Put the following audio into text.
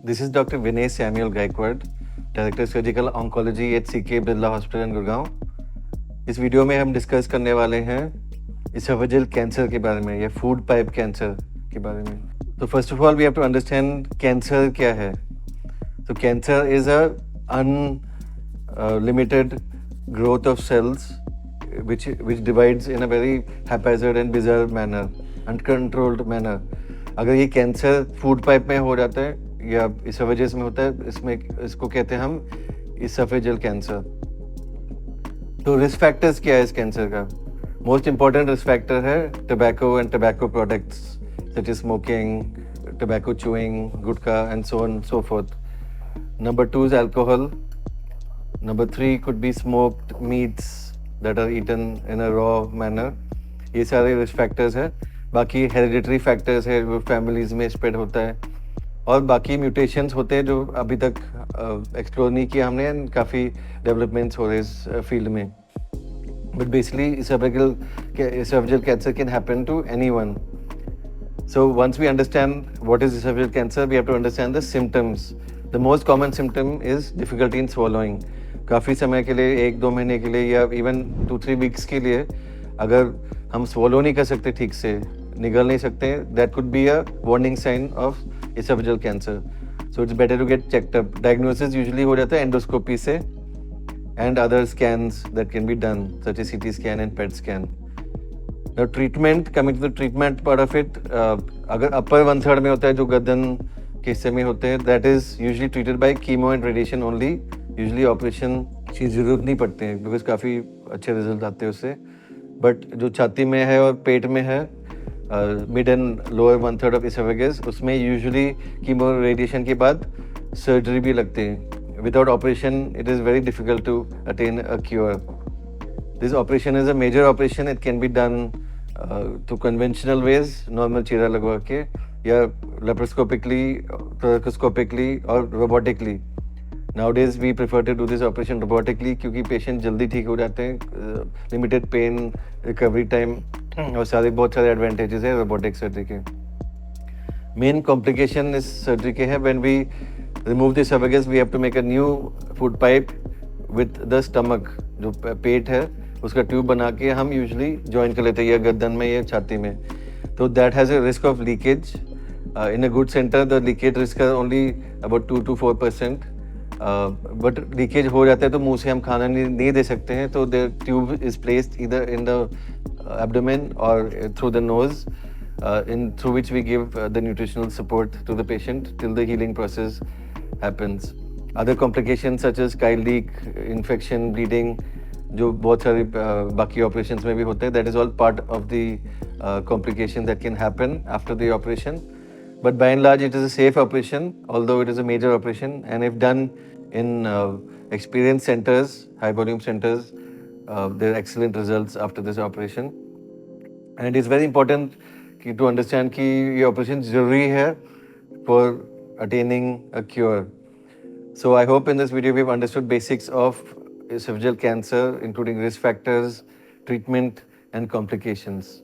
This is Dr. Vinay Samuel Gaikwad, Director Surgical Oncology at CK Birla hospital in Gurgaon. इस video में हम discuss करने वाले हैं इसोफेजियल कैंसर के बारे में या फूड पाइप कैंसर के बारे में। तो first of all we have to understand cancer क्या है। तो cancer is a unlimited growth of cells which divides in a very haphazard and bizarre manner, uncontrolled manner. अगर ये कैंसर फूड पाइप में हो जाता है या इसोफेजियस में होता है, इसमें इसको कहते हैं हम इसोफेजियल कैंसर। तो रिस्क फैक्टर्स क्या है इस कैंसर का? मोस्ट इंपॉर्टेंट रिस्क फैक्टर है tobacco and tobacco products such as smoking, tobacco chewing, gutkha and so on so forth. Number 2 is alcohol. Number 3 could be smoked meats that are eaten in a raw manner. ये सारे risk factors हैं। बाकी hereditary factors है, वो families में spread होता है, और बाकी म्यूटेशंस होते हैं जो अभी तक एक्सप्लोर नहीं किया हमने, एंड काफ़ी डेवलपमेंट्स हो रहे इस फील्ड में। But basically esophageal cancer can happen to anyone. So once we understand what is esophageal cancer, we have to understand the symptoms. The most common symptom is difficulty in swallowing. काफ़ी समय के लिए, 1-2 महीने के लिए या even 2-3 weeks के लिए अगर हम swallow नहीं कर सकते ठीक से, निगल नहीं सकते, that could be a warning sign of esophageal cancer. So it's better to get checked up. Diagnosis usually हो जाता है एंडोस्कोपी से and other scans that can be done such as CT scan and PET scan. Now treatment, coming to the treatment part of it, अगर upper 1/3 में होता है जो गर्दन के हिस्से में होते हैं, that is usually treated by chemo and radiation only. Usually operation की ज़रूरत नहीं पड़ती है बिकॉज काफ़ी अच्छे रिजल्ट आते हैं उससे। बट जो छाती में है और पेट में है, mid and lower 1/3 of oesophagus, उसमें यूजुअली कीमो रेडिएशन के बाद सर्जरी भी लगती है। Without operation it is very difficult to attain a cure. This operation is a major operation. It can be done through conventional ways, normal चीरा लगवा के, या लेप्रोस्कोपिकली, थोरेकोस्कोपिकली और robotically. Nowadays we prefer to do this operation robotically क्योंकि patient जल्दी ठीक हो जाते हैं, लिमिटेड पेन, रिकवरी टाइम और बहुत सारे एडवांटेजेस है रोबोटिक सर्जरी के। मेन कॉम्प्लिकेशन इस सर्जरी के है when we remove the oesophagus, we have to make a new food pipe with the stomach. जो पेट है उसका ट्यूब बना के हम यूजुअली ज्वाइन कर लेते हैं या गर्दन में या छाती में। तो that has a risk of leakage. In a good center the leakage risk है only about 2 to 4%. But leakage हो जाता है तो मुंह से हम खाना नहीं दे सकते हैं, तो the tube is placed either in the abdomen or through the nose, in through which we give the nutritional support to the patient till the healing process happens. Other complications such as chyle leak, infection, bleeding, जो बहुत सारे बाकी operations में भी होते हैं, that is all part of the complications that can happen after the operation. But by and large, it is a safe operation, although it is a major operation, and if done in experienced centers, high volume centers, there are excellent results after this operation. And it is very important to understand कि ये operation जरूरी है for attaining a cure. So I hope in this video we have understood basics of esophageal cancer, including risk factors, treatment, and complications.